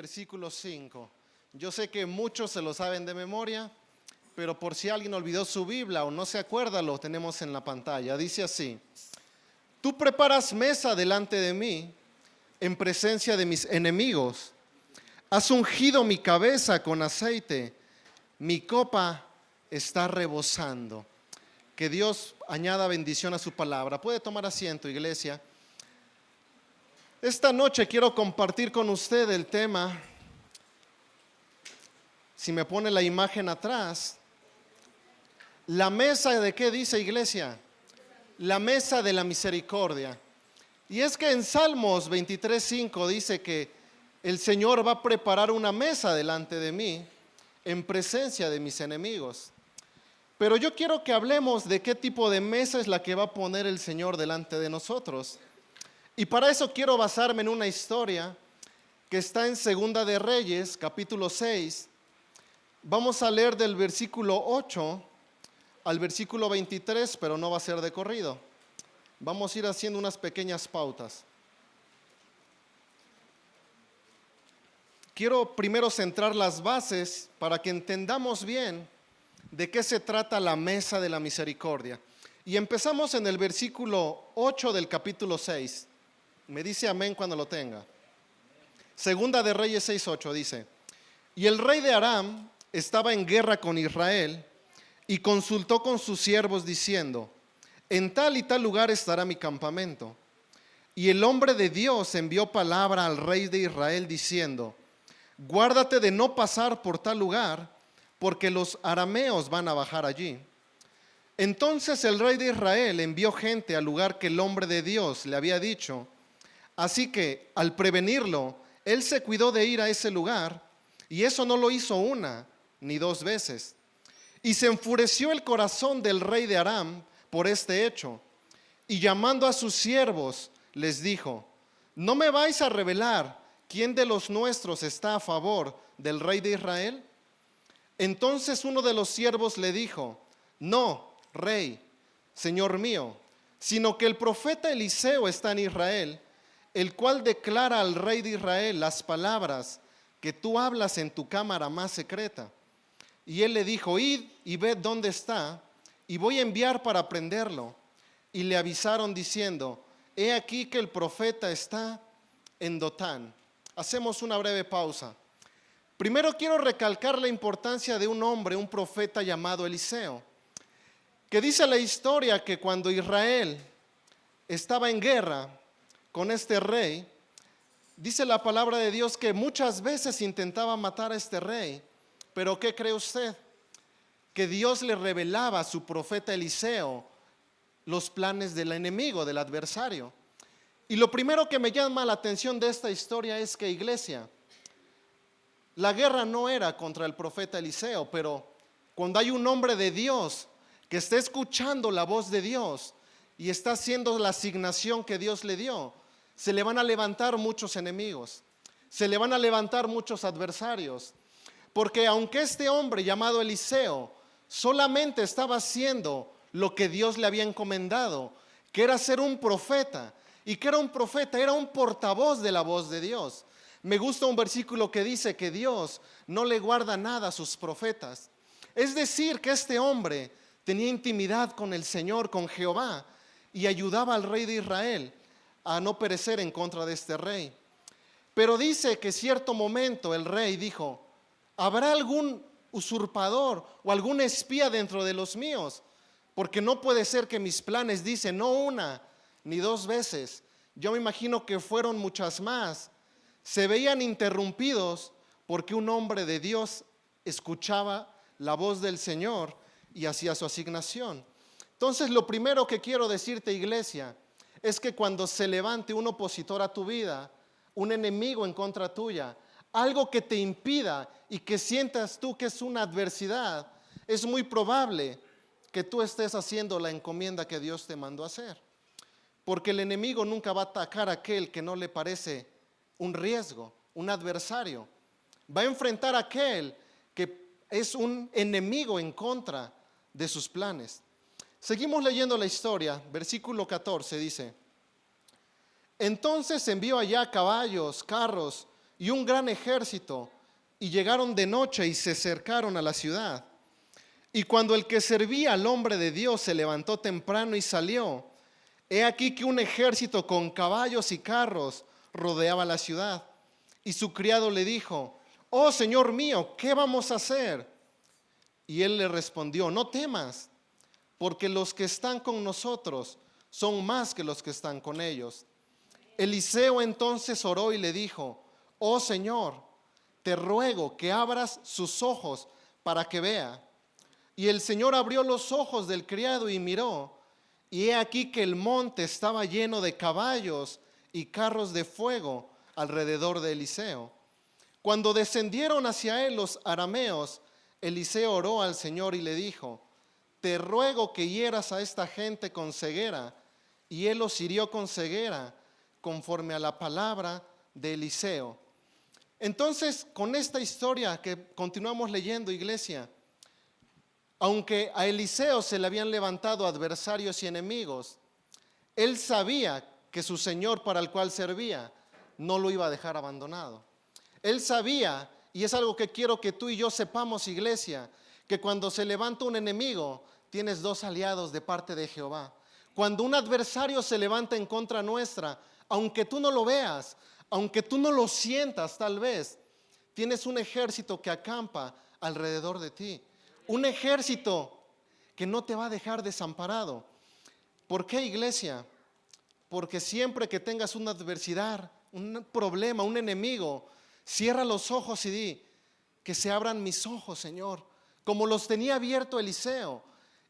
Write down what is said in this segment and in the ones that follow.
versículo 5. Yo sé que muchos se lo saben de memoria, pero por si alguien olvidó su Biblia o no se acuerda, lo tenemos en la pantalla. Dice así: tú preparas mesa delante de mí en presencia de mis enemigos. Has ungido mi cabeza con aceite, mi copa está rebosando. Que Dios añada bendición a su palabra. Puede tomar asiento, iglesia. Esta noche quiero compartir con usted el tema, si me pone la imagen atrás, la mesa de qué dice, iglesia, la mesa de la misericordia. Y es que en Salmos 23:5 dice que el Señor va a preparar una mesa delante de mí en presencia de mis enemigos. Pero yo quiero que hablemos de qué tipo de mesa es la que va a poner el Señor delante de nosotros. Y para eso quiero basarme en una historia que está en Segunda de Reyes, capítulo 6. Vamos a leer del versículo 8 al versículo 23, pero no va a ser de corrido. Vamos a ir haciendo unas pequeñas pautas. Quiero primero centrar las bases para que entendamos bien de qué se trata la mesa de la misericordia. Y empezamos en el versículo 8 del capítulo 6. Me dice amén cuando lo tenga. Segunda de Reyes 6:8 dice: y el rey de Aram estaba en guerra con Israel y consultó con sus siervos diciendo: en tal y tal lugar estará mi campamento. Y el hombre de Dios envió palabra al rey de Israel diciendo: guárdate de no pasar por tal lugar, porque los arameos van a bajar allí. Entonces el rey de Israel envió gente al lugar que el hombre de Dios le había dicho. Así que al prevenirlo, él se cuidó de ir a ese lugar, y eso no lo hizo una ni dos veces. Y se enfureció el corazón del rey de Aram por este hecho, y llamando a sus siervos les dijo: ¿no me vais a revelar quién de los nuestros está a favor del rey de Israel? Entonces uno de los siervos le dijo: no, rey, señor mío, sino que el profeta Eliseo está en Israel, el cual declara al rey de Israel las palabras que tú hablas en tu cámara más secreta. Y él le dijo: id y ved dónde está, y voy a enviar para prenderlo. Y le avisaron diciendo: he aquí que el profeta está en Dotán. Hacemos una breve pausa. Primero quiero recalcar la importancia de un hombre, un profeta llamado Eliseo, que dice la historia que cuando Israel estaba en guerra con este rey, dice la palabra de Dios que muchas veces intentaba matar a este rey. Pero ¿qué cree usted? Que Dios le revelaba a su profeta Eliseo los planes del enemigo, del adversario. Y lo primero que me llama la atención de esta historia es que, iglesia, la guerra no era contra el profeta Eliseo, pero cuando hay un hombre de Dios que está escuchando la voz de Dios y está haciendo la asignación que Dios le dio, se le van a levantar muchos enemigos, se le van a levantar muchos adversarios. Porque aunque este hombre llamado Eliseo solamente estaba haciendo lo que Dios le había encomendado, que era ser un profeta, y que era un profeta, era un portavoz de la voz de Dios. Me gusta un versículo que dice que Dios no le guarda nada a sus profetas. Es decir, que este hombre tenía intimidad con el Señor, con Jehová, y ayudaba al rey de Israel a no perecer en contra de este rey. Pero dice que cierto momento el rey dijo: ¿habrá algún usurpador o algún espía dentro de los míos? Porque no puede ser que mis planes, dice, no una ni dos veces. Yo me imagino que fueron muchas más. Se veían interrumpidos porque un hombre de Dios escuchaba la voz del Señor y hacía su asignación. Entonces, lo primero que quiero decirte, iglesia, es que cuando se levante un opositor a tu vida, un enemigo en contra tuya, algo que te impida y que sientas tú que es una adversidad, es muy probable que tú estés haciendo la encomienda que Dios te mandó a hacer. Porque el enemigo nunca va a atacar a aquel que no le parece un riesgo, un adversario. Va a enfrentar a aquel que es un enemigo en contra de sus planes. Seguimos leyendo la historia, versículo 14 dice: entonces envió allá caballos, carros, y un gran ejército, y llegaron de noche y se acercaron a la ciudad. Y cuando el que servía al hombre de Dios se levantó temprano y salió, he aquí que un ejército con caballos y carros rodeaba la ciudad. Y su criado le dijo: oh Señor mío, ¿qué vamos a hacer? Y él le respondió: no temas, porque los que están con nosotros son más que los que están con ellos. Eliseo entonces oró y le dijo: oh Señor, te ruego que abras sus ojos para que vea. Y el Señor abrió los ojos del criado y miró, y he aquí que el monte estaba lleno de caballos y carros de fuego alrededor de Eliseo. Cuando descendieron hacia él los arameos, Eliseo oró al Señor y le dijo: te ruego que hieras a esta gente con ceguera. Y él los hirió con ceguera, conforme a la palabra de Eliseo. Entonces, con esta historia que continuamos leyendo, iglesia, aunque a Eliseo se le habían levantado adversarios y enemigos, él sabía que su Señor para el cual servía no lo iba a dejar abandonado. Él sabía, y es algo que quiero que tú y yo sepamos, iglesia, que cuando se levanta un enemigo, tienes dos aliados de parte de Jehová. Cuando un adversario se levanta en contra nuestra, aunque tú no lo veas, aunque tú no lo sientas tal vez, tienes un ejército que acampa alrededor de ti. Un ejército que no te va a dejar desamparado. ¿Por qué, iglesia? Porque siempre que tengas una adversidad, un problema, un enemigo, cierra los ojos y di: que se abran mis ojos, Señor, como los tenía abierto Eliseo.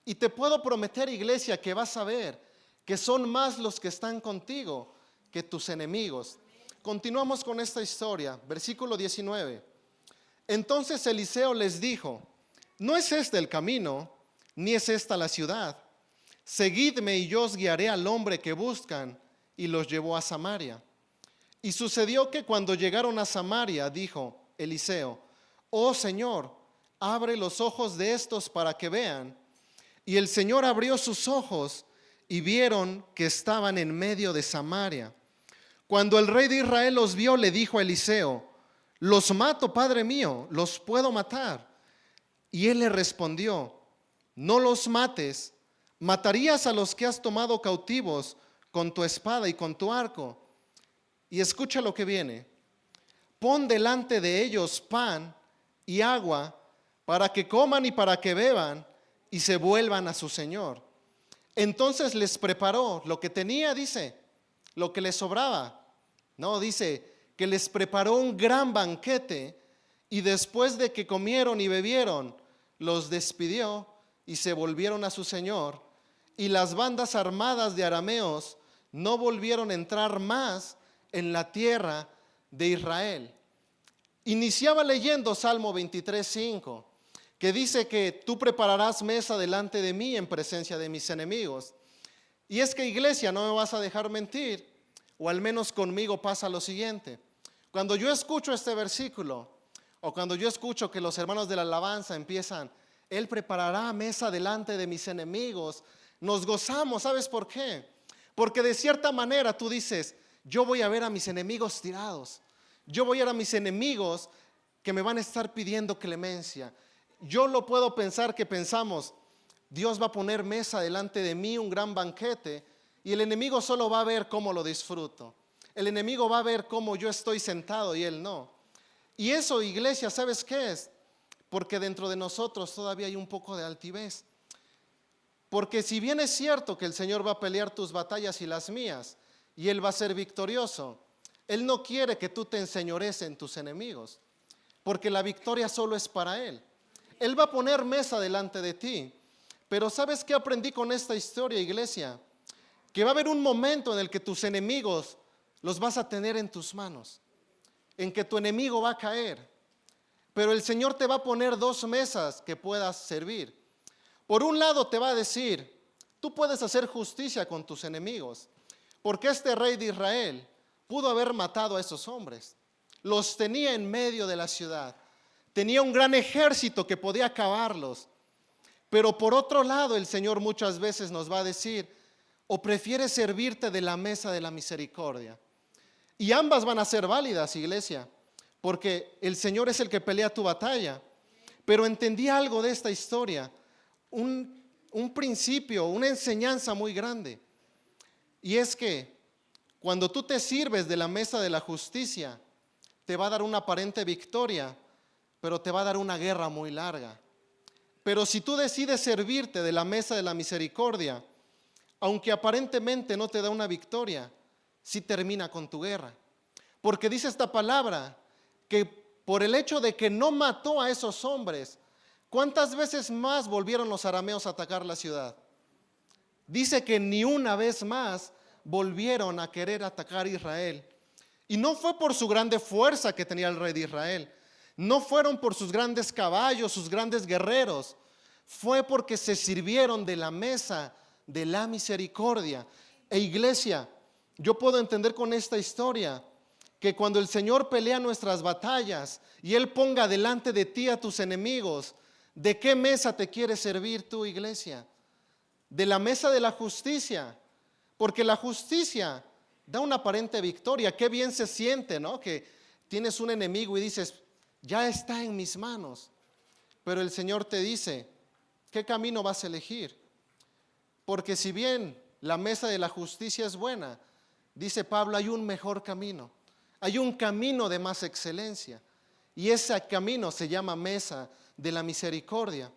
Y te puedo prometer, iglesia, que vas a ver que son más los que están contigo que tus enemigos. Continuamos con esta historia, versículo 19. Entonces Eliseo les dijo: no es este el camino, ni es esta la ciudad. Seguidme y yo os guiaré al hombre que buscan. Y los llevó a Samaria. Y sucedió que cuando llegaron a Samaria, dijo Eliseo: oh Señor, abre los ojos de estos para que vean. Y el Señor abrió sus ojos y vieron que estaban en medio de Samaria. Cuando el rey de Israel los vio, le dijo a Eliseo: los mato, padre mío, los puedo matar. Y él le respondió: no los mates. ¿Matarías a los que has tomado cautivos con tu espada y con tu arco? Y escucha lo que viene: pon delante de ellos pan y agua para que coman y para que beban y se vuelvan a su señor. Entonces les preparó lo que tenía, dice, lo que les sobraba. No, dice que les preparó un gran banquete, y después de que comieron y bebieron, los despidió y se volvieron a su señor. Y las bandas armadas de arameos no volvieron a entrar más en la tierra de Israel. Iniciaba leyendo Salmo 23:5, que dice que tú prepararás mesa delante de mí en presencia de mis enemigos. Y es que, iglesia, no me vas a dejar mentir, o al menos conmigo pasa lo siguiente: cuando yo escucho este versículo, o cuando yo escucho que los hermanos de la alabanza empiezan: Él preparará mesa delante de mis enemigos, nos gozamos. ¿Sabes por qué? Porque de cierta manera tú dices: yo voy a ver a mis enemigos tirados, yo voy a ver a mis enemigos que me van a estar pidiendo clemencia. Yo lo puedo pensar que pensamos: Dios va a poner mesa delante de mí, un gran banquete, y el enemigo solo va a ver cómo lo disfruto. El enemigo va a ver cómo yo estoy sentado y él no. Y eso, iglesia, ¿sabes qué es? Porque dentro de nosotros todavía hay un poco de altivez. Porque si bien es cierto que el Señor va a pelear tus batallas y las mías, y Él va a ser victorioso, Él no quiere que tú te enseñores en tus enemigos, porque la victoria solo es para Él. Él va a poner mesa delante de ti. Pero ¿sabes qué aprendí con esta historia, iglesia? Que va a haber un momento en el que tus enemigos los vas a tener en tus manos, en que tu enemigo va a caer. Pero el Señor te va a poner dos mesas que puedas servir. Por un lado te va a decir: tú puedes hacer justicia con tus enemigos, porque este rey de Israel pudo haber matado a esos hombres. Los tenía en medio de la ciudad. Tenía un gran ejército que podía acabarlos. Pero por otro lado, el Señor muchas veces nos va a decir: o prefieres servirte de la mesa de la misericordia. Y ambas van a ser válidas, iglesia, porque el Señor es el que pelea tu batalla. Pero entendí algo de esta historia, un principio, una enseñanza muy grande. Y es que cuando tú te sirves de la mesa de la justicia, te va a dar una aparente victoria, pero te va a dar una guerra muy larga. Pero si tú decides servirte de la mesa de la misericordia, aunque aparentemente no te da una victoria, sí termina con tu guerra. Porque dice esta palabra que por el hecho de que no mató a esos hombres, ¿cuántas veces más volvieron los arameos a atacar la ciudad? Dice que ni una vez más volvieron a querer atacar a Israel. Y no fue por su grande fuerza que tenía el rey de Israel. No fueron por sus grandes caballos, sus grandes guerreros. Fue porque se sirvieron de la mesa de la misericordia. E iglesia, yo puedo entender con esta historia que cuando el Señor pelea nuestras batallas y Él ponga delante de ti a tus enemigos, ¿de qué mesa te quieres servir tú, iglesia? De la mesa de la justicia, porque la justicia da una aparente victoria. Qué bien se siente, ¿no? Que tienes un enemigo y dices, ya está en mis manos. Pero el Señor te dice, ¿qué camino vas a elegir? Porque si bien la mesa de la justicia es buena, dice Pablo, hay un mejor camino. Hay un camino de más excelencia. Y ese camino se llama mesa de la misericordia.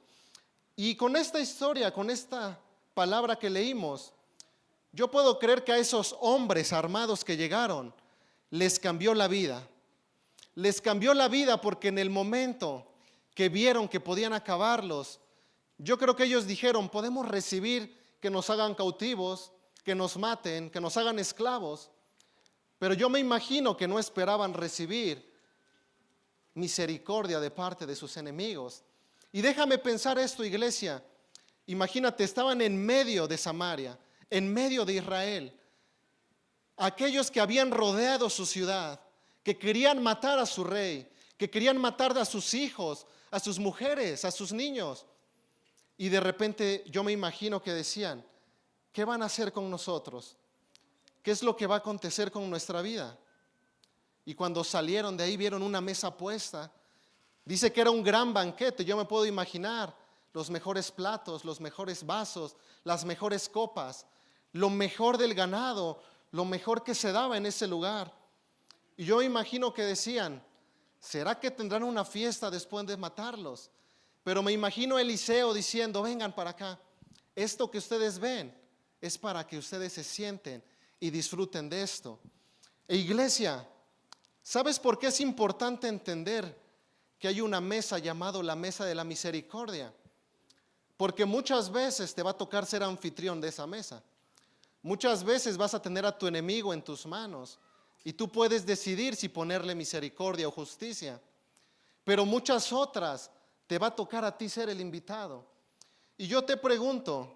Y con esta historia, con esta palabra que leímos, yo puedo creer que a esos hombres armados que llegaron, les cambió la vida. Les cambió la vida porque en el momento que vieron que podían acabarlos, yo creo que ellos dijeron, podemos recibir que nos hagan cautivos, que nos maten, que nos hagan esclavos. Pero yo me imagino que no esperaban recibir misericordia de parte de sus enemigos. Y déjame pensar esto, iglesia. Imagínate, estaban en medio de Samaria, en medio de Israel. Aquellos que habían rodeado su ciudad, que querían matar a su rey, que querían matar a sus hijos, a sus mujeres, a sus niños. Y de repente yo me imagino que decían, ¿qué van a hacer con nosotros? ¿Qué es lo que va a acontecer con nuestra vida? Y cuando salieron de ahí vieron una mesa puesta. Dice que era un gran banquete. Yo me puedo imaginar los mejores platos, los mejores vasos, las mejores copas, lo mejor del ganado, lo mejor que se daba en ese lugar. Y yo imagino que decían, ¿será que tendrán una fiesta después de matarlos? Pero me imagino a Eliseo diciendo, vengan para acá. Esto que ustedes ven es para que ustedes se sienten y disfruten de esto. E iglesia, ¿sabes por qué es importante entender que hay una mesa llamada la mesa de la misericordia? Porque muchas veces te va a tocar ser anfitrión de esa mesa. Muchas veces vas a tener a tu enemigo en tus manos y tú puedes decidir si ponerle misericordia o justicia. Pero muchas otras te va a tocar a ti ser el invitado. Y yo te pregunto,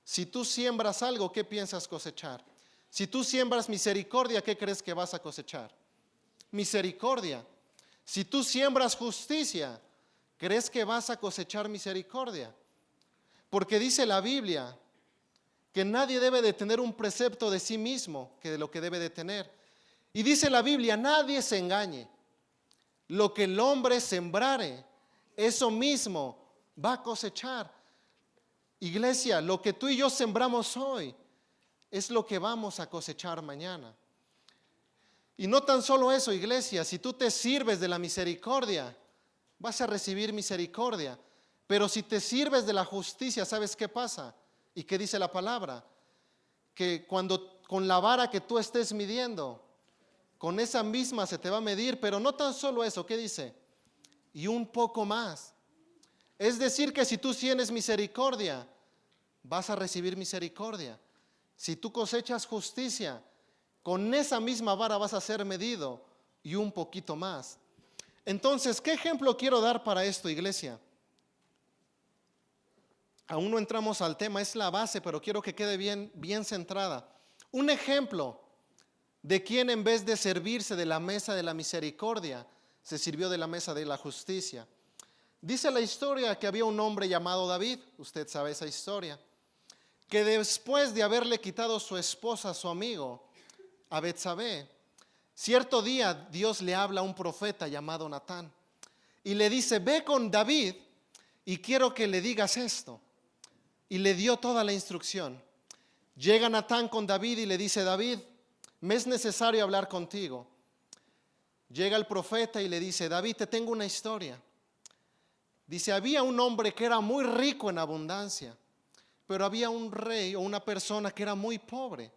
si tú siembras algo, ¿qué piensas cosechar? Si tú siembras misericordia, ¿qué crees que vas a cosechar? Misericordia. Si tú siembras justicia, ¿crees que vas a cosechar misericordia? Porque dice la Biblia que nadie debe de tener un precepto de sí mismo que de lo que debe de tener. Y dice la Biblia, nadie se engañe. Lo que el hombre sembrare, eso mismo va a cosechar. Iglesia, lo que tú y yo sembramos hoy es lo que vamos a cosechar mañana. Y no tan solo eso, iglesia, si tú te sirves de la misericordia, vas a recibir misericordia. Pero si te sirves de la justicia, ¿sabes qué pasa? ¿Y qué dice la palabra? Que cuando con la vara que tú estés midiendo, con esa misma se te va a medir, pero no tan solo eso, ¿qué dice? Y un poco más. Es decir, que si tú tienes misericordia, vas a recibir misericordia. Si tú cosechas justicia, con esa misma vara vas a ser medido y un poquito más. Entonces, ¿qué ejemplo quiero dar para esto, iglesia? Aún no entramos al tema, es la base, pero quiero que quede bien centrada. Un ejemplo de quien en vez de servirse de la mesa de la misericordia, se sirvió de la mesa de la justicia. Dice la historia que había un hombre llamado David, usted sabe esa historia, que después de haberle quitado su esposa a su amigo, a Betsabé, Cierto día Dios le habla a un profeta llamado Natán y le dice, ve con David y quiero que le digas esto. Y le dio toda la instrucción. Llega Natán con David y le dice, David, me es necesario hablar contigo. Llega el profeta y le dice, David, te tengo una historia. Dice, había un hombre que era muy rico en abundancia, pero había un rey o una persona que era muy pobre.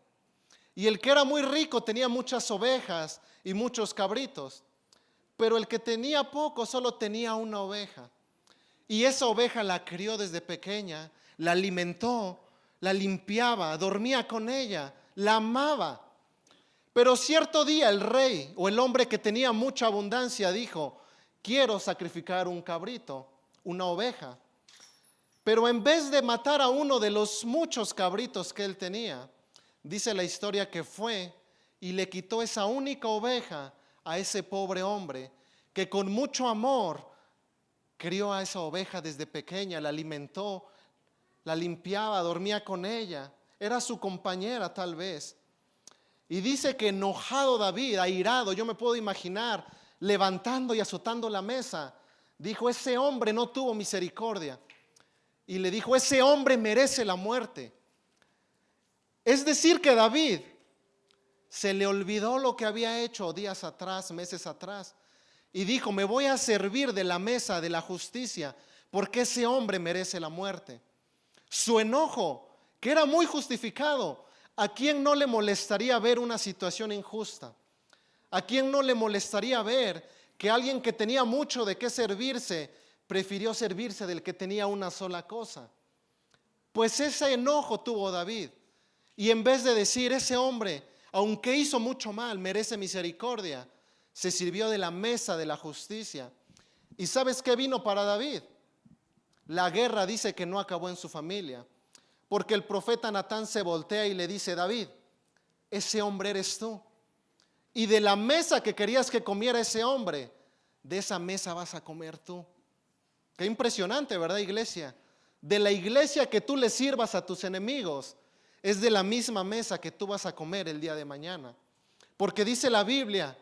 Y el que era muy rico tenía muchas ovejas y muchos cabritos, pero el que tenía poco solo tenía una oveja. Y esa oveja la crió desde pequeña, la alimentó, la limpiaba, dormía con ella, la amaba. Pero cierto día el rey o el hombre que tenía mucha abundancia dijo, quiero sacrificar un cabrito, una oveja. Pero en vez de matar a uno de los muchos cabritos que él tenía, dice la historia que fue y le quitó esa única oveja a ese pobre hombre que con mucho amor crió a esa oveja desde pequeña, la alimentó, la limpiaba, dormía con ella, era su compañera tal vez. Y dice que enojado David, airado, yo me puedo imaginar levantando y azotando la mesa, dijo, ese hombre no tuvo misericordia. Y le dijo, ese hombre merece la muerte. Es decir que David se le olvidó lo que había hecho días atrás, meses atrás, y dijo, me voy a servir de la mesa de la justicia, porque ese hombre merece la muerte. Su enojo, que era muy justificado, ¿a quién no le molestaría ver una situación injusta? ¿A quién no le molestaría ver que alguien que tenía mucho de qué servirse, prefirió servirse del que tenía una sola cosa? Pues ese enojo tuvo David. Y en vez de decir, ese hombre, aunque hizo mucho mal, merece misericordia, se sirvió de la mesa de la justicia. ¿Y sabes qué vino para David? La guerra dice que no acabó en su familia, porque el profeta Natán se voltea y le dice, David, ese hombre eres tú. Y de la mesa que querías que comiera ese hombre, de esa mesa vas a comer tú. Qué impresionante, ¿verdad, iglesia? De la iglesia que tú le sirvas a tus enemigos, es de la misma mesa que tú vas a comer el día de mañana. Porque dice la Biblia,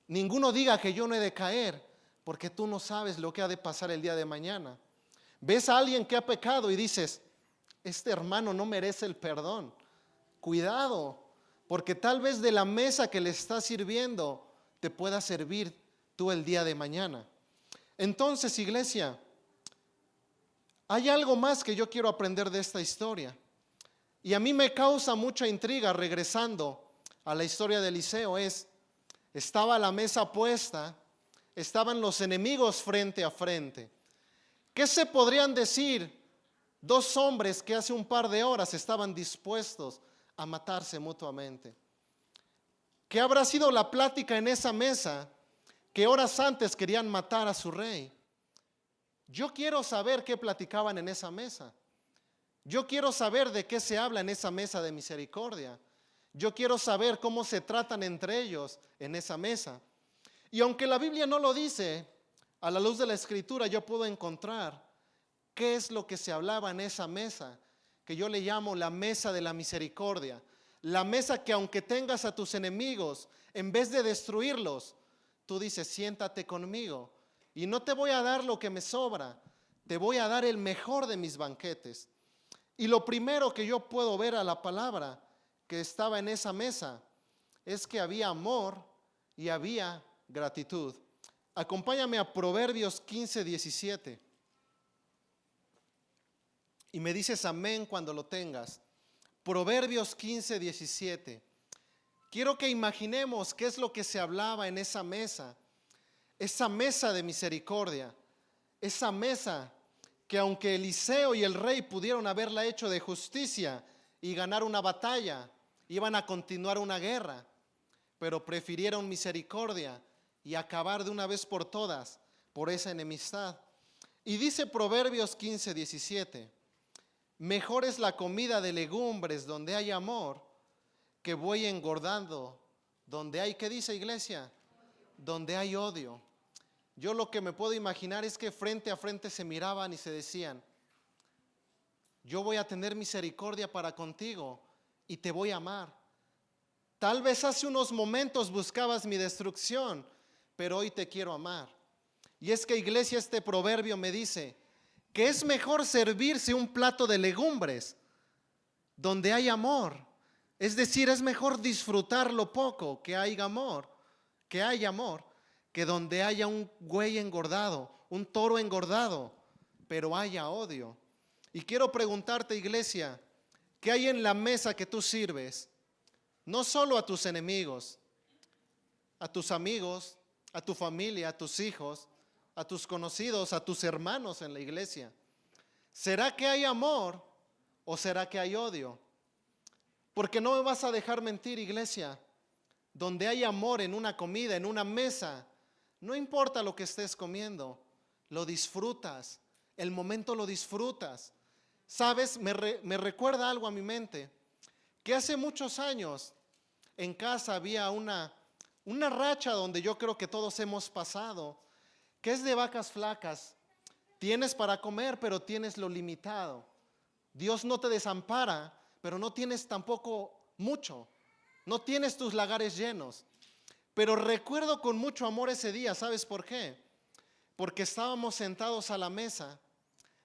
ninguno diga que yo no he de caer, porque tú no sabes lo que ha de pasar el día de mañana. Ves a alguien que ha pecado y dices, este hermano no merece el perdón. Cuidado, porque tal vez de la mesa que le estás sirviendo te pueda servir tú el día de mañana. Entonces, iglesia, hay algo más que yo quiero aprender de esta historia. Y a mí me causa mucha intriga, regresando a la historia de Eliseo, estaba la mesa puesta, estaban los enemigos frente a frente. ¿Qué se podrían decir dos hombres que hace un par de horas estaban dispuestos a matarse mutuamente? ¿Qué habrá sido la plática en esa mesa que horas antes querían matar a su rey? Yo quiero saber qué platicaban en esa mesa. Yo quiero saber de qué se habla en esa mesa de misericordia. Yo quiero saber cómo se tratan entre ellos en esa mesa. Y aunque la Biblia no lo dice, a la luz de la Escritura yo puedo encontrar qué es lo que se hablaba en esa mesa, que yo le llamo la mesa de la misericordia. La mesa que aunque tengas a tus enemigos, en vez de destruirlos, tú dices, siéntate conmigo y no te voy a dar lo que me sobra, te voy a dar el mejor de mis banquetes. Y lo primero que yo puedo ver a la palabra que estaba en esa mesa es que había amor y había gratitud. Acompáñame a Proverbios 15:17 y me dices amén cuando lo tengas. Proverbios 15:17. Quiero que imaginemos qué es lo que se hablaba en esa mesa de misericordia, esa mesa que aunque Eliseo y el rey pudieron haberla hecho de justicia y ganar una batalla, iban a continuar una guerra, pero prefirieron misericordia y acabar de una vez por todas por esa enemistad. Y dice Proverbios 15:17, mejor es la comida de legumbres donde hay amor que buey engordando donde hay, ¿qué dice, iglesia? Donde hay odio. Yo lo que me puedo imaginar es que frente a frente se miraban y se decían, yo voy a tener misericordia para contigo y te voy a amar. Tal vez hace unos momentos buscabas mi destrucción, pero hoy te quiero amar. Y es que, iglesia, este proverbio me dice que es mejor servirse un plato de legumbres donde hay amor. Es decir, es mejor disfrutar lo poco que hay amor, que donde haya un buey engordado, un toro engordado, pero haya odio. Y quiero preguntarte, iglesia, ¿qué hay en la mesa que tú sirves? No solo a tus enemigos, a tus amigos, a tu familia, a tus hijos, a tus conocidos, a tus hermanos en la iglesia. ¿Será que hay amor o será que hay odio? Porque no me vas a dejar mentir, iglesia. Donde hay amor en una comida, en una mesa, no importa lo que estés comiendo, lo disfrutas, el momento lo disfrutas. ¿Sabes? Me recuerda algo a mi mente, que hace muchos años en casa había una racha donde yo creo que todos hemos pasado, que es de vacas flacas. Tienes para comer, pero tienes lo limitado. Dios no te desampara, pero no tienes tampoco mucho. No tienes tus lagares llenos. Pero recuerdo con mucho amor ese día. ¿Sabes por qué? Porque estábamos sentados a la mesa.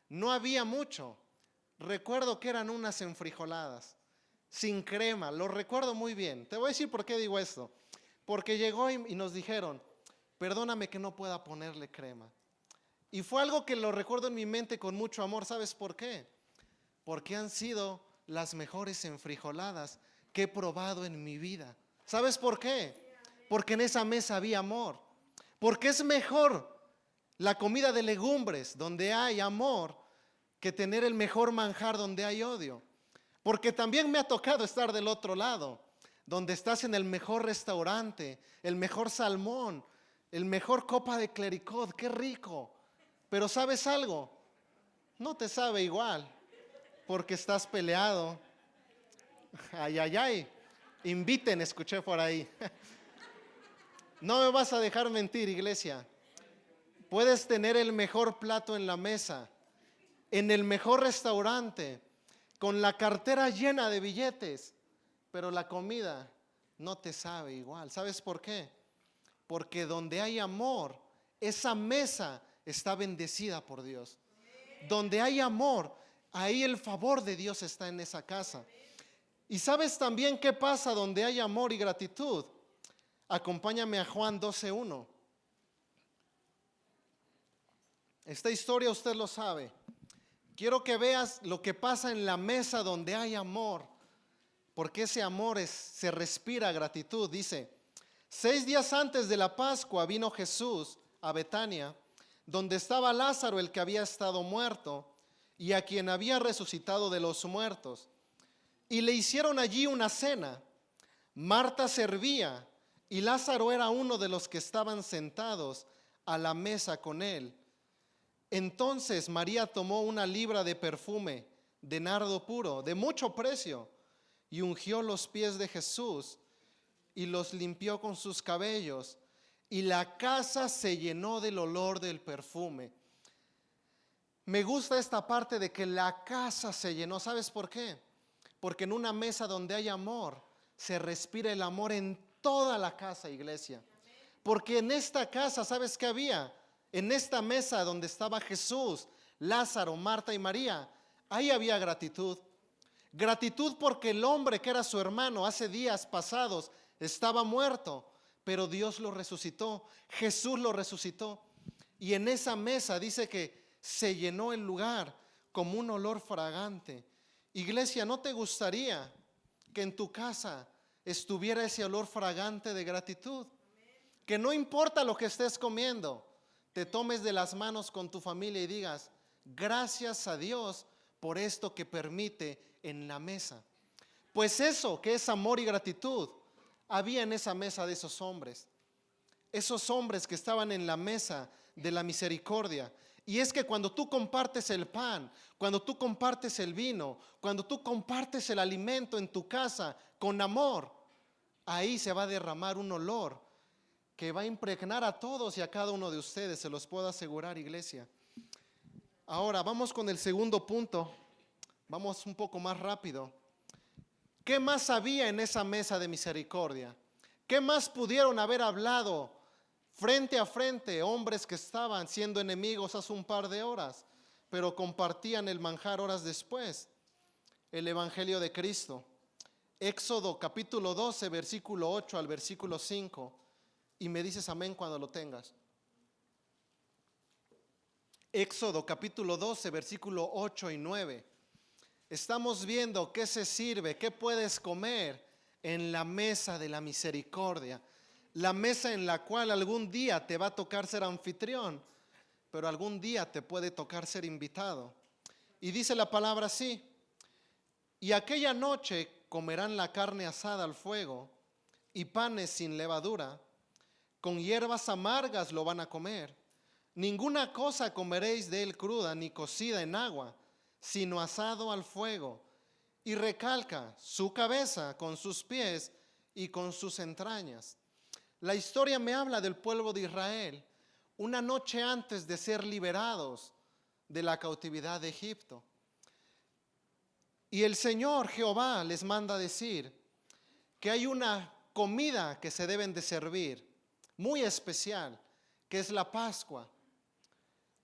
No había mucho. Recuerdo que eran unas enfrijoladas, sin crema. Lo recuerdo muy bien. Te voy a decir por qué digo esto. Porque llegó y nos dijeron, perdóname que no pueda ponerle crema. Y fue algo que lo recuerdo en mi mente con mucho amor. ¿Sabes por qué? Porque han sido las mejores enfrijoladas que he probado en mi vida. ¿Sabes por qué? Porque en esa mesa había amor. Porque es mejor la comida de legumbres donde hay amor que tener el mejor manjar donde hay odio. Porque también me ha tocado estar del otro lado, donde estás en el mejor restaurante, el mejor salmón, el mejor copa de clericot, qué rico. Pero ¿sabes algo? No te sabe igual, porque estás peleado. Ay, ay, ay. Inviten, escuché por ahí. No me vas a dejar mentir, iglesia. Puedes tener el mejor plato en la mesa, en el mejor restaurante, con la cartera llena de billetes, pero la comida no te sabe igual. ¿Sabes por qué? Porque donde hay amor, esa mesa está bendecida por Dios. Donde hay amor, ahí el favor de Dios está en esa casa. ¿Y sabes también qué pasa donde hay amor y gratitud? Acompáñame a Juan 12:1. Esta historia usted lo sabe. Quiero que veas lo que pasa en la mesa donde hay amor, porque ese amor se respira gratitud. Dice, 6 días antes de la Pascua vino Jesús a Betania, donde estaba Lázaro, el que había estado muerto, y a quien había resucitado de los muertos. Y le hicieron allí una cena. Marta servía, y Lázaro era uno de los que estaban sentados a la mesa con él. Entonces María tomó una libra de perfume de nardo puro, de mucho precio, y ungió los pies de Jesús y los limpió con sus cabellos, y la casa se llenó del olor del perfume. Me gusta esta parte de que la casa se llenó. ¿Sabes por qué? Porque en una mesa donde hay amor, se respira el amor en toda la casa, iglesia. Porque en esta casa, ¿sabes qué había? En esta mesa donde estaba Jesús, Lázaro, Marta y María, ahí había gratitud. Gratitud porque el hombre que era su hermano hace días pasados estaba muerto, pero Dios lo resucitó, Jesús lo resucitó. Y en esa mesa dice que se llenó el lugar como un olor fragante. Iglesia, ¿no te gustaría que en tu casa estuviera ese olor fragante de gratitud? Que no importa lo que estés comiendo, te tomes de las manos con tu familia y digas, gracias a Dios por esto que permite en la mesa. Pues eso que es amor y gratitud había en esa mesa de esos hombres que estaban en la mesa de la misericordia. Y es que cuando tú compartes el pan, cuando tú compartes el vino, cuando tú compartes el alimento en tu casa con amor, ahí se va a derramar un olor que va a impregnar a todos y a cada uno de ustedes, se los puedo asegurar, iglesia. Ahora vamos con el segundo punto, vamos un poco más rápido. ¿Qué más había en esa mesa de misericordia? ¿Qué más pudieron haber hablado frente a frente hombres que estaban siendo enemigos hace un par de horas, pero compartían el manjar horas después? El Evangelio de Cristo. Éxodo capítulo 12, versículo 8 al versículo 5. Y me dices amén cuando lo tengas. Éxodo capítulo 12, versículo 8 y 9. Estamos viendo qué se sirve, qué puedes comer en la mesa de la misericordia. La mesa en la cual algún día te va a tocar ser anfitrión, pero algún día te puede tocar ser invitado. Y dice la palabra así: y aquella noche comerán la carne asada al fuego y panes sin levadura, con hierbas amargas lo van a comer. Ninguna cosa comeréis de él cruda ni cocida en agua, sino asado al fuego. Y recalca su cabeza con sus pies y con sus entrañas. La historia me habla del pueblo de Israel una noche antes de ser liberados de la cautividad de Egipto. Y el Señor Jehová les manda decir que hay una comida que se deben de servir, muy especial, que es la Pascua.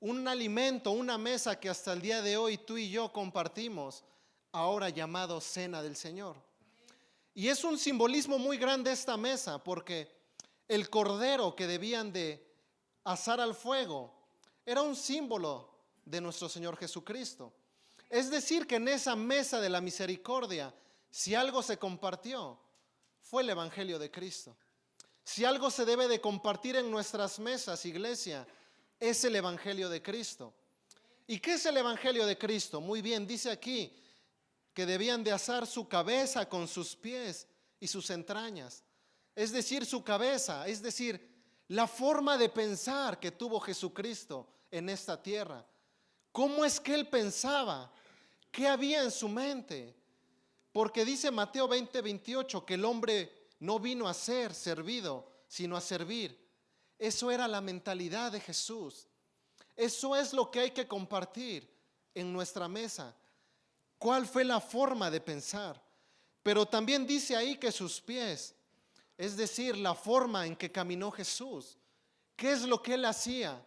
Un alimento, una mesa que hasta el día de hoy tú y yo compartimos, ahora llamado Cena del Señor. Y es un simbolismo muy grande esta mesa, porque el cordero que debían de asar al fuego era un símbolo de nuestro Señor Jesucristo. Es decir, que en esa mesa de la misericordia, si algo se compartió, fue el Evangelio de Cristo. Si algo se debe de compartir en nuestras mesas, iglesia, es el Evangelio de Cristo. ¿Y qué es el Evangelio de Cristo? Muy bien, dice aquí que debían de asar su cabeza con sus pies y sus entrañas. Es decir, su cabeza, es decir, la forma de pensar que tuvo Jesucristo en esta tierra. ¿Cómo es que él pensaba? ¿Qué había en su mente? Porque dice Mateo 20:28 que el hombre no vino a ser servido, sino a servir. Eso era la mentalidad de Jesús. Eso es lo que hay que compartir en nuestra mesa. ¿Cuál fue la forma de pensar? Pero también dice ahí que sus pies, es decir, la forma en que caminó Jesús. ¿Qué es lo que él hacía?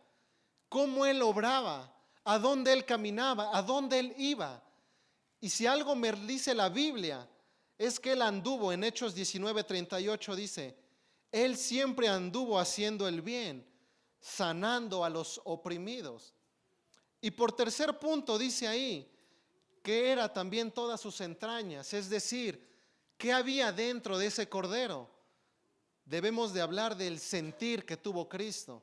¿Cómo él obraba? ¿A dónde él caminaba? ¿A dónde él iba? Y si algo me dice la Biblia, es que él anduvo, en Hechos 19:38 dice, él siempre anduvo haciendo el bien, sanando a los oprimidos. Y por tercer punto dice ahí, que era también todas sus entrañas, es decir, ¿qué había dentro de ese cordero? Debemos de hablar del sentir que tuvo Cristo.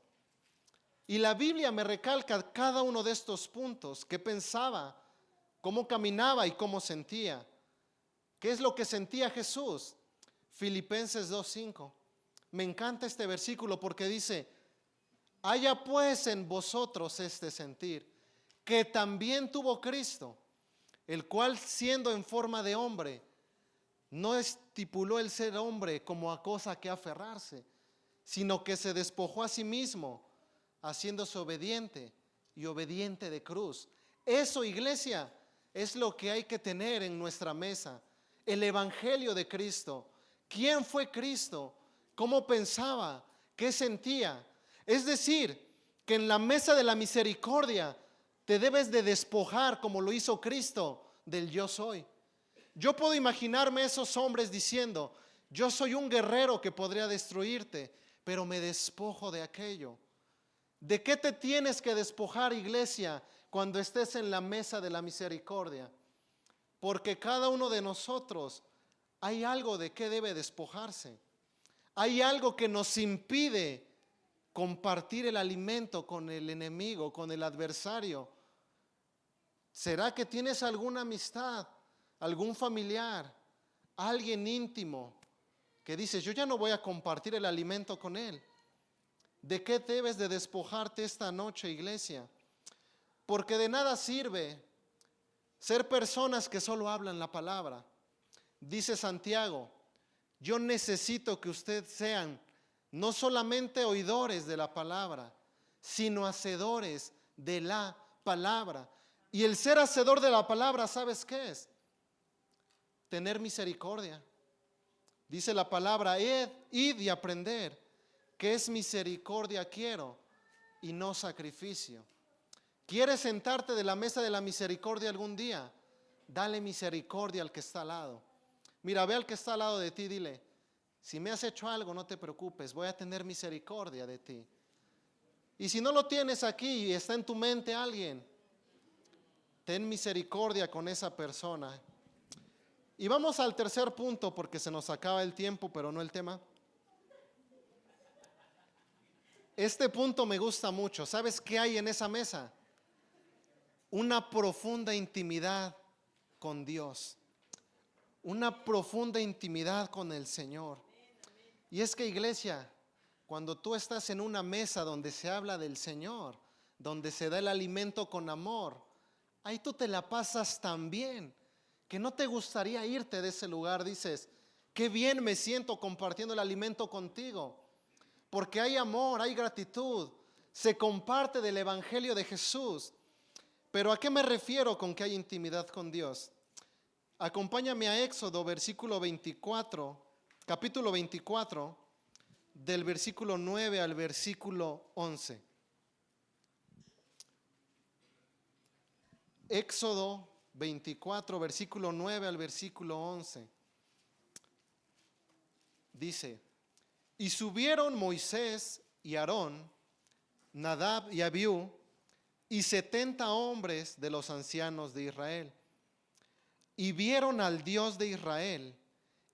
Y la Biblia me recalca cada uno de estos puntos, qué pensaba, cómo caminaba y cómo sentía. ¿Qué es lo que sentía Jesús? Filipenses 2:5. Me encanta este versículo porque dice, haya pues en vosotros este sentir, que también tuvo Cristo, el cual siendo en forma de hombre, no estipuló el ser hombre como a cosa que aferrarse, sino que se despojó a sí mismo, haciéndose obediente y obediente de cruz. Eso, iglesia, es lo que hay que tener en nuestra mesa. El Evangelio de Cristo. ¿Quién fue Cristo? ¿Cómo pensaba? ¿Qué sentía? Es decir, que en la mesa de la misericordia te debes de despojar, como lo hizo Cristo, del yo soy. Yo puedo imaginarme esos hombres diciendo, yo soy un guerrero que podría destruirte, pero me despojo de aquello. ¿De qué te tienes que despojar, iglesia, cuando estés en la mesa de la misericordia? Porque cada uno de nosotros hay algo de qué debe despojarse. Hay algo que nos impide compartir el alimento con el enemigo, con el adversario. ¿Será que tienes alguna amistad, algún familiar, alguien íntimo que dices, yo ya no voy a compartir el alimento con él? ¿De qué debes de despojarte esta noche, iglesia? Porque de nada sirve ser personas que solo hablan la palabra. Dice Santiago, yo necesito que ustedes sean no solamente oidores de la palabra, sino hacedores de la palabra. Y el ser hacedor de la palabra, ¿sabes qué es? tener misericordia. Dice la palabra, id y aprender que es misericordia quiero y no sacrificio. ¿Quieres sentarte de la mesa de la misericordia algún día? Dale misericordia al que está al lado. Mira, ve al que está al lado de ti, dile, si me has hecho algo, no te preocupes, voy a tener misericordia de ti. Y si no lo tienes aquí y está en tu mente alguien, ten misericordia con esa persona. Y vamos al tercer punto porque se nos acaba el tiempo, pero no el tema. Este punto me gusta mucho. ¿Sabes qué hay en esa mesa? Una profunda intimidad con Dios. Una profunda intimidad con el Señor. Y es que, iglesia, cuando tú estás en una mesa donde se habla del Señor, donde se da el alimento con amor, ahí tú te la pasas tan bien que no te gustaría irte de ese lugar. Dices, qué bien me siento compartiendo el alimento contigo, porque hay amor, hay gratitud, se comparte del evangelio de Jesús. Pero ¿a qué me refiero con que hay intimidad con Dios? Acompáñame a Éxodo, versículo 24, capítulo 24, del versículo 9 al versículo 11. Éxodo 24, versículo 9 al versículo 11. Dice, y subieron Moisés y Aarón, Nadab y Abiú, y 70 hombres de los ancianos de Israel. Y vieron al Dios de Israel,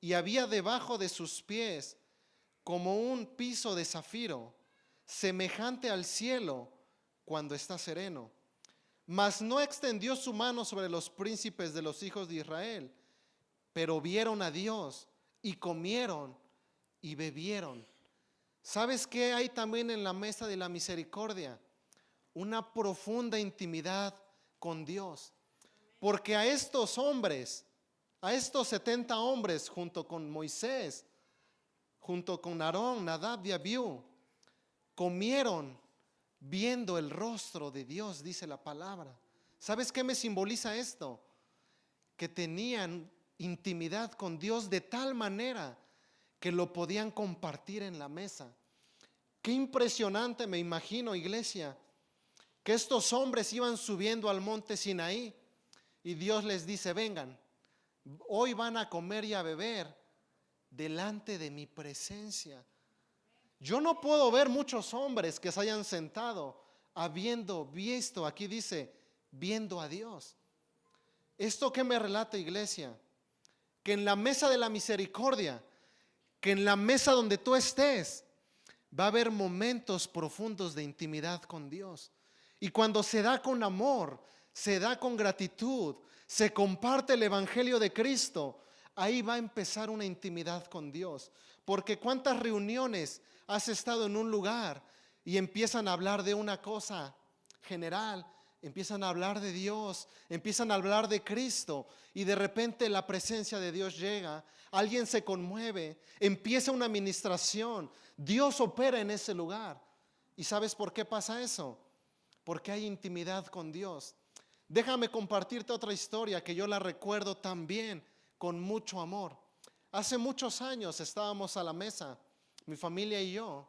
y había debajo de sus pies como un piso de zafiro, semejante al cielo cuando está sereno. Mas no extendió su mano sobre los príncipes de los hijos de Israel, pero vieron a Dios y comieron y bebieron. ¿Sabes qué hay también en la mesa de la misericordia? Una profunda intimidad con Dios. Porque a estos hombres, a estos 70 hombres, junto con Moisés, junto con Aarón, Nadab y Abiú, comieron viendo el rostro de Dios, dice la palabra. ¿Sabes qué me simboliza esto? Que tenían intimidad con Dios de tal manera que lo podían compartir en la mesa. Qué impresionante, me imagino, iglesia, que estos hombres iban subiendo al monte Sinaí y Dios les dice, vengan, hoy van a comer y a beber delante de mi presencia. Yo no puedo ver muchos hombres que se hayan sentado habiendo visto, aquí dice, viendo a Dios. ¿Esto qué me relata, iglesia? Que en la mesa de la misericordia, que en la mesa donde tú estés, va a haber momentos profundos de intimidad con Dios. Y cuando se da con amor, se da con gratitud, se comparte el evangelio de Cristo, ahí va a empezar una intimidad con Dios. Porque cuántas reuniones has estado en un lugar y empiezan a hablar de una cosa general, empiezan a hablar de Dios, empiezan a hablar de Cristo y de repente la presencia de Dios llega, alguien se conmueve, empieza una administración, Dios opera en ese lugar. ¿Y sabes por qué pasa eso? Porque hay intimidad con Dios. Déjame compartirte otra historia que yo la recuerdo también con mucho amor. Hace muchos años estábamos a la mesa, mi familia y yo,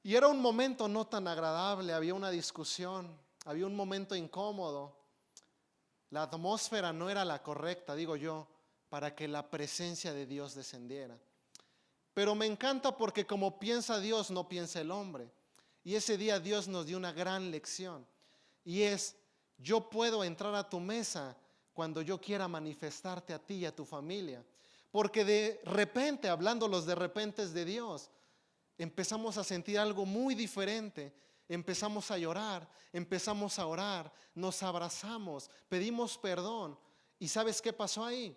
y era un momento no tan agradable, había una discusión, había un momento incómodo. La atmósfera no era la correcta, digo yo, para que la presencia de Dios descendiera. Pero me encanta porque como piensa Dios, no piensa el hombre. Y ese día Dios nos dio una gran lección. Y es, yo puedo entrar a tu mesa cuando yo quiera manifestarte a ti y a tu familia. Porque de repente, hablando los de repentes de Dios, empezamos a sentir algo muy diferente. Empezamos a llorar, empezamos a orar, nos abrazamos, pedimos perdón. ¿Y sabes qué pasó ahí?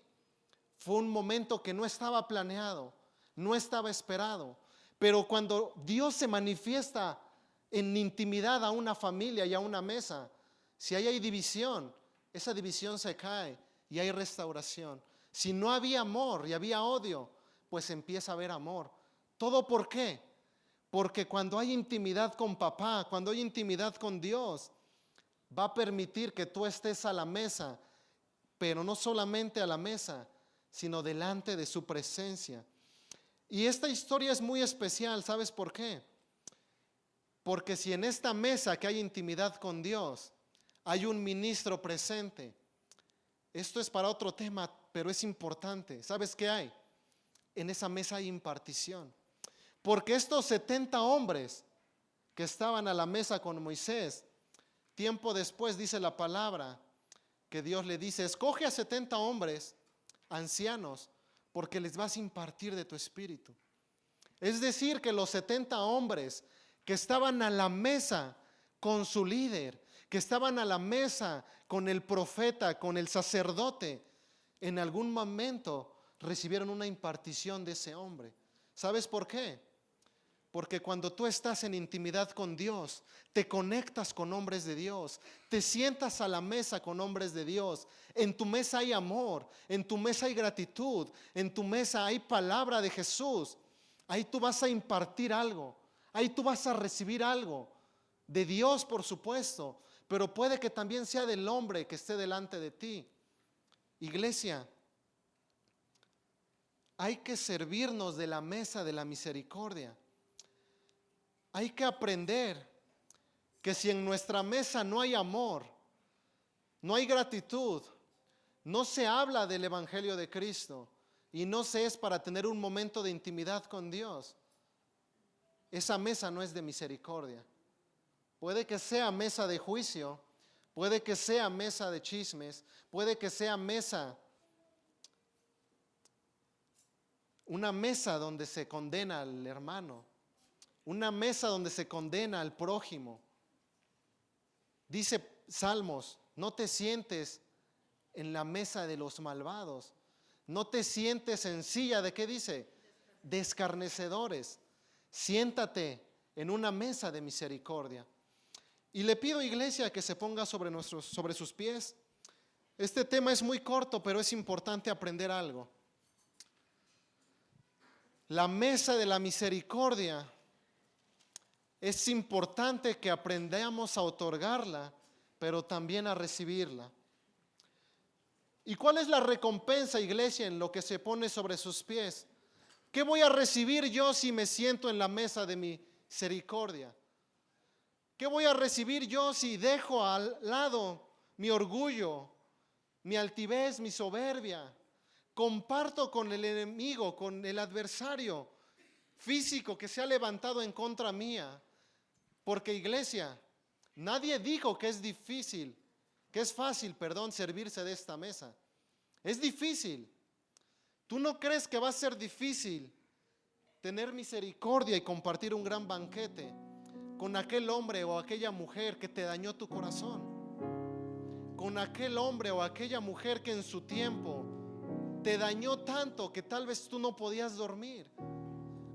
Fue un momento que no estaba planeado, no estaba esperado. Pero cuando Dios se manifiesta en intimidad a una familia y a una mesa, si ahí hay división, esa división se cae y hay restauración. Si no había amor y había odio, pues empieza a haber amor. ¿Todo por qué? Porque cuando hay intimidad con papá, cuando hay intimidad con Dios, va a permitir que tú estés a la mesa, pero no solamente a la mesa, sino delante de su presencia. Y esta historia es muy especial, ¿sabes por qué? Porque si en esta mesa que hay intimidad con Dios, hay un ministro presente, esto es para otro tema, pero es importante. ¿Sabes qué hay? En esa mesa hay impartición. Porque estos 70 hombres que estaban a la mesa con Moisés, tiempo después dice la palabra que Dios le dice: escoge a 70 hombres ancianos, porque les vas a impartir de tu espíritu. Es decir, que los 70 hombres que estaban a la mesa con su líder, que estaban a la mesa con el profeta, con el sacerdote, en algún momento recibieron una impartición de ese hombre. ¿Sabes por qué? Porque cuando tú estás en intimidad con Dios, te conectas con hombres de Dios, te sientas a la mesa con hombres de Dios. En tu mesa hay amor, en tu mesa hay gratitud, en tu mesa hay palabra de Jesús. Ahí tú vas a impartir algo, ahí tú vas a recibir algo de Dios, por supuesto, pero puede que también sea del hombre que esté delante de ti. Iglesia, hay que servirnos de la mesa de la misericordia. Hay que aprender que si en nuestra mesa no hay amor, no hay gratitud, no se habla del Evangelio de Cristo y no se es para tener un momento de intimidad con Dios, esa mesa no es de misericordia. Puede que sea mesa de juicio, puede que sea mesa de chismes, puede que sea una mesa donde se condena al hermano, una mesa donde se condena al prójimo. Dice Salmos: no te sientes en la mesa de los malvados, no te sientes en silla de, ¿qué dice? De escarnecedores. Siéntate en una mesa de misericordia. Y le pido, iglesia, que se ponga sobre sus pies. Este tema es muy corto, pero es importante aprender algo. La mesa de la misericordia, es importante que aprendamos a otorgarla, pero también a recibirla. ¿Y cuál es la recompensa, iglesia, en lo que se pone sobre sus pies? ¿Qué voy a recibir yo si me siento en la mesa de misericordia? ¿Qué voy a recibir yo si dejo al lado mi orgullo, mi altivez, mi soberbia? Comparto con el enemigo, con el adversario físico que se ha levantado en contra mía. Porque, iglesia, nadie dijo que es difícil, que es fácil, servirse de esta mesa. Es difícil. ¿Tú no crees que va a ser difícil tener misericordia y compartir un gran banquete con aquel hombre o aquella mujer que te dañó tu corazón? Con aquel hombre o aquella mujer que en su tiempo te dañó tanto que tal vez tú no podías dormir.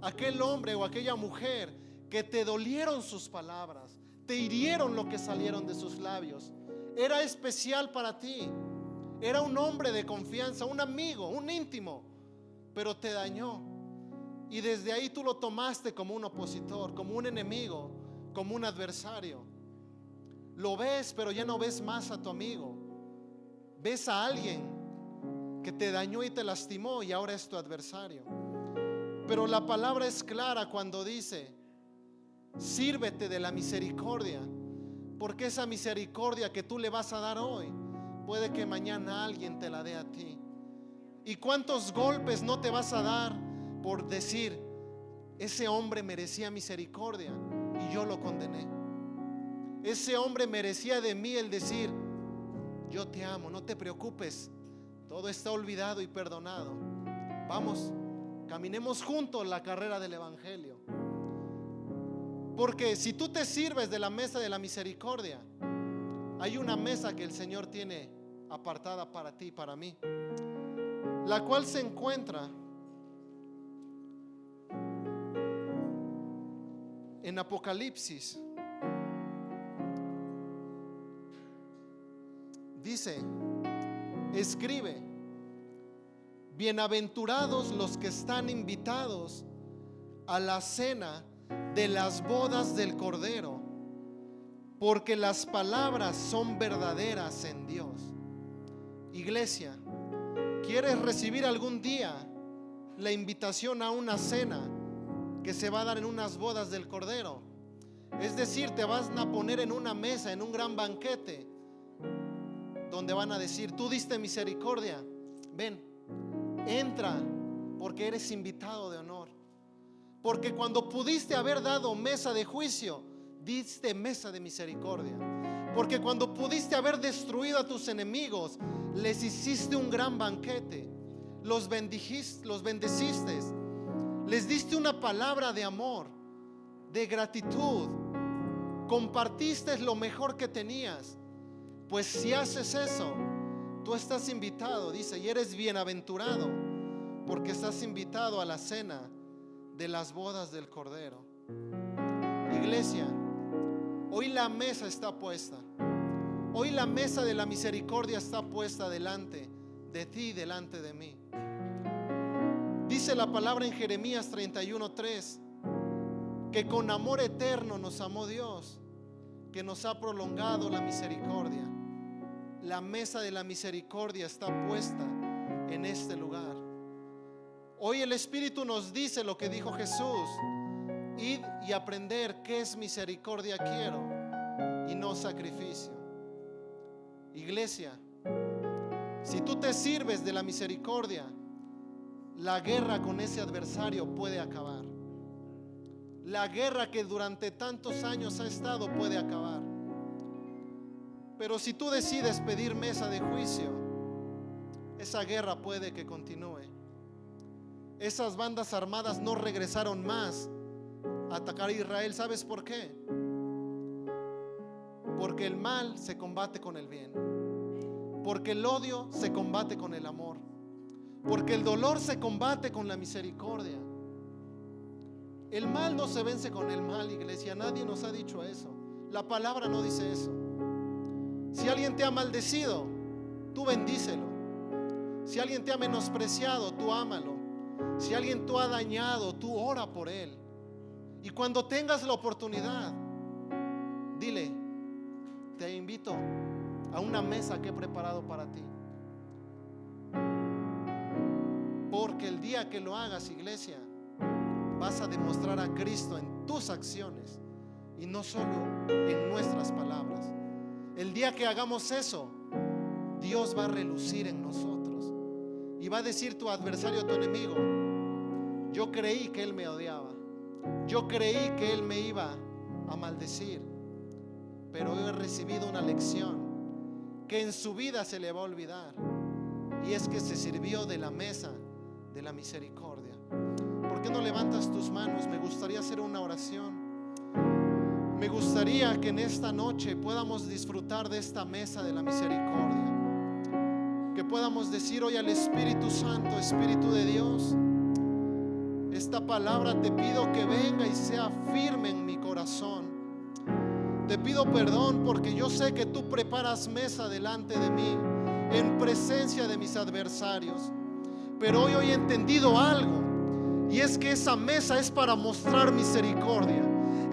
Aquel hombre o aquella mujer que te dolieron sus palabras, te hirieron lo que salieron de sus labios. Era especial para ti, era un hombre de confianza, un amigo, un íntimo, pero te dañó. Y desde ahí tú lo tomaste como un opositor, como un enemigo, como un adversario. Lo ves, pero ya no ves más a tu amigo. Ves a alguien que te dañó y te lastimó y ahora es tu adversario. Pero la palabra es clara cuando dice: sírvete de la misericordia, porque esa misericordia que tú le vas a dar hoy, puede que mañana alguien te la dé a ti. ¿Y cuántos golpes no te vas a dar por decir: ese hombre merecía misericordia y yo lo condené? Ese hombre merecía de mí el decir: yo te amo, no te preocupes, todo está olvidado y perdonado. Vamos, caminemos juntos la carrera del Evangelio. Porque si tú te sirves de la mesa de la misericordia, hay una mesa que el Señor tiene apartada para ti y para mí, la cual se encuentra en Apocalipsis. Dice, escribe: bienaventurados los que están invitados a la cena de las bodas del Cordero, porque las palabras son verdaderas en Dios. Iglesia, ¿Quieres recibir algún día la invitación a una cena que se va a dar en unas bodas del Cordero? Es decir, te vas a poner en una mesa, en un gran banquete, donde van a decir: tú diste misericordia, ven, entra, porque eres invitado de honor. Porque cuando pudiste haber dado mesa de juicio, diste mesa de misericordia. Porque cuando pudiste haber destruido a tus enemigos, les hiciste un gran banquete, los bendeciste, les diste una palabra de amor, de gratitud, compartiste lo mejor que tenías. Pues si haces eso, tú estás invitado, dice, y eres bienaventurado, porque estás invitado a la cena de las bodas del Cordero. Iglesia, hoy la mesa está puesta. Hoy la mesa de la misericordia está puesta delante de ti, delante de mí. Dice la palabra en Jeremías 31:3 que con amor eterno nos amó Dios, que nos ha prolongado la misericordia. La mesa de la misericordia está puesta en este lugar. Hoy el Espíritu nos dice lo que dijo Jesús: id y aprender qué es misericordia quiero y no sacrificio. Iglesia, si tú te sirves de la misericordia, la guerra con ese adversario puede acabar. La guerra que durante tantos años ha estado puede acabar. Pero si tú decides pedir mesa de juicio, esa guerra puede que continúe. Esas bandas armadas no regresaron más a atacar a Israel. ¿Sabes por qué? Porque el mal se combate con el bien, porque el odio se combate con el amor, porque el dolor se combate con la misericordia. El mal no se vence con el mal, iglesia. Nadie nos ha dicho eso. La palabra no dice eso. Si alguien te ha maldecido, tú bendícelo. Si alguien te ha menospreciado, tú ámalo. Si alguien te ha dañado, tú ora por él. Y cuando tengas la oportunidad, dile: te invito a una mesa que he preparado para ti. Porque el día que lo hagas, iglesia, vas a demostrar a Cristo en tus acciones y no solo en nuestras palabras. El día que hagamos eso, Dios va a relucir en nosotros y va a decir tu adversario, tu enemigo: yo creí que él me odiaba, yo creí que él me iba a maldecir, pero hoy he recibido una lección que en su vida se le va a olvidar, y es que se sirvió de la mesa de la misericordia. ¿Por qué no levantas tus manos? Me gustaría hacer una oración. Me gustaría que en esta noche podamos disfrutar de esta mesa de la misericordia, que podamos decir hoy al Espíritu Santo: Espíritu de Dios, esta palabra te pido que venga y sea firme en mi corazón. Te pido perdón porque yo sé que tú preparas mesa delante de mí en presencia de mis adversarios, pero hoy he entendido algo, y es que esa mesa es para mostrar misericordia,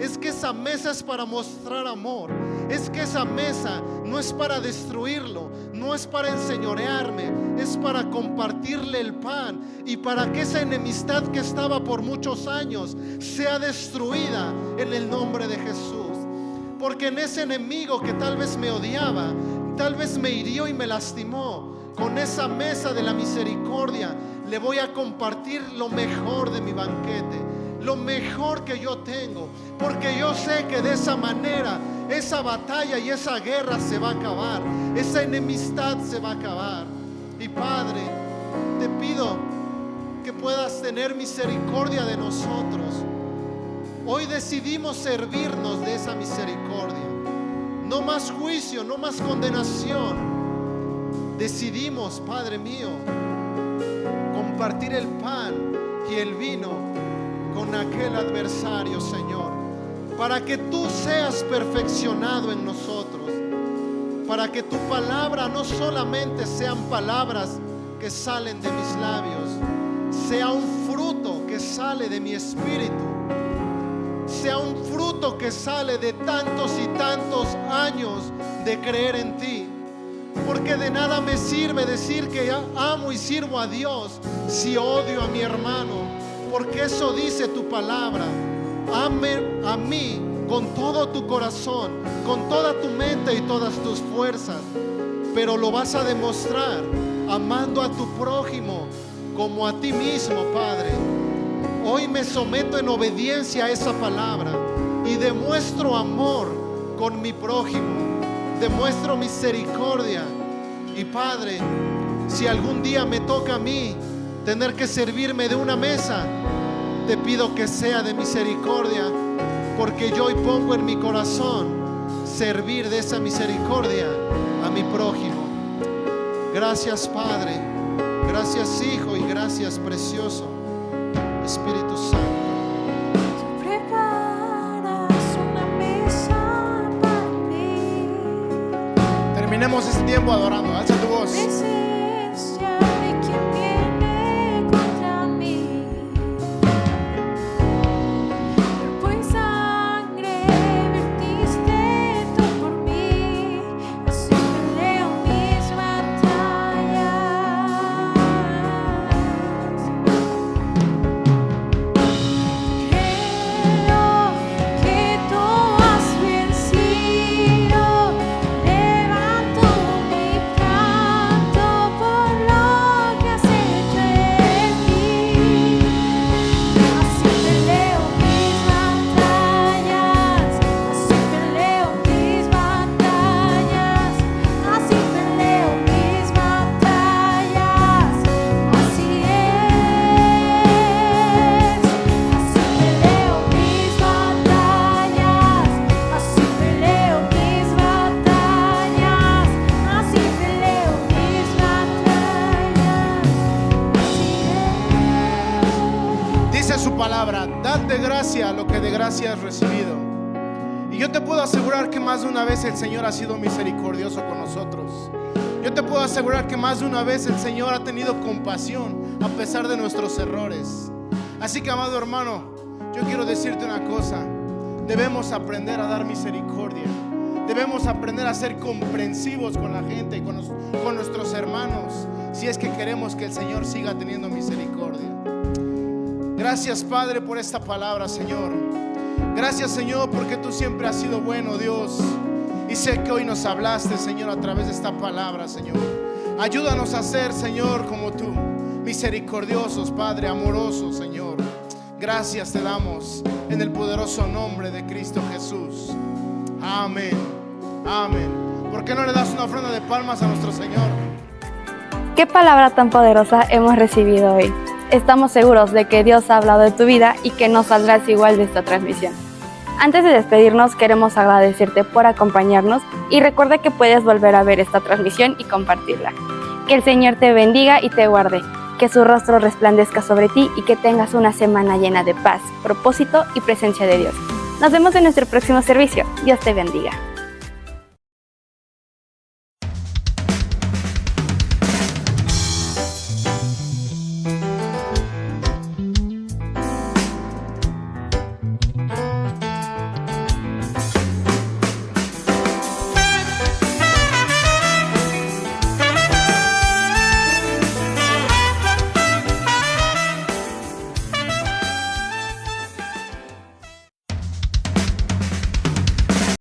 es que esa mesa es para mostrar amor, es que esa mesa no es para destruirlo, no es para enseñorearme, es para compartirle el pan y para que esa enemistad que estaba por muchos años sea destruida en el nombre de Jesús. Porque en ese enemigo que tal vez me odiaba, tal vez me hirió y me lastimó, con esa mesa de la misericordia le voy a compartir lo mejor de mi banquete, lo mejor que yo tengo, porque yo sé que de esa manera esa batalla y esa guerra se va a acabar, esa enemistad se va a acabar. Y Padre, te pido que puedas tener misericordia de nosotros. Hoy decidimos servirnos de esa misericordia. No más juicio, no más condenación. Decidimos, Padre mío, compartir el pan y el vino con aquel adversario, Señor, para que tú seas perfeccionado en nosotros, para que tu palabra no solamente sean palabras que salen de mis labios, sea un fruto que sale de mi espíritu, sea un fruto que sale de tantos y tantos años de creer en ti. Porque de nada me sirve decir que amo y sirvo a Dios si odio a mi hermano. Porque eso dice tu palabra. Ame a mí con todo tu corazón, con toda tu mente y todas tus fuerzas. Pero lo vas a demostrar amando a tu prójimo como a ti mismo, Padre. Hoy me someto en obediencia a esa palabra y demuestro amor con mi prójimo. Demuestro misericordia. Y Padre, si algún día me toca a mí tener que servirme de una mesa, te pido que sea de misericordia, porque yo hoy pongo en mi corazón servir de esa misericordia a mi prójimo. Gracias, Padre. Gracias, Hijo, y gracias, precioso Espíritu Santo. Terminemos este tiempo adorando. Alza tu voz. Dad gracia lo que de gracia has recibido. Y yo te puedo asegurar que más de una vez el Señor ha sido misericordioso con nosotros. Yo te puedo asegurar que más de una vez el Señor ha tenido compasión a pesar de nuestros errores. Así que, amado hermano, yo quiero decirte una cosa: debemos aprender a dar misericordia. Debemos aprender a ser comprensivos con la gente y con nuestros hermanos, si es que queremos que el Señor siga teniendo misericordia. Gracias, Padre, por esta palabra, Señor. Gracias, Señor, porque tú siempre has sido bueno, Dios. Y sé que hoy nos hablaste, Señor, a través de esta palabra, Señor. Ayúdanos a ser, Señor, como tú, misericordiosos, Padre, amorosos, Señor. Gracias te damos en el poderoso nombre de Cristo Jesús. Amén. Amén. ¿Por qué no le das una ofrenda de palmas a nuestro Señor? ¿Qué palabra tan poderosa hemos recibido hoy? Estamos seguros de que Dios ha hablado de tu vida y que no saldrás igual de esta transmisión. Antes de despedirnos, queremos agradecerte por acompañarnos y recuerda que puedes volver a ver esta transmisión y compartirla. Que el Señor te bendiga y te guarde, que su rostro resplandezca sobre ti y que tengas una semana llena de paz, propósito y presencia de Dios. Nos vemos en nuestro próximo servicio. Dios te bendiga.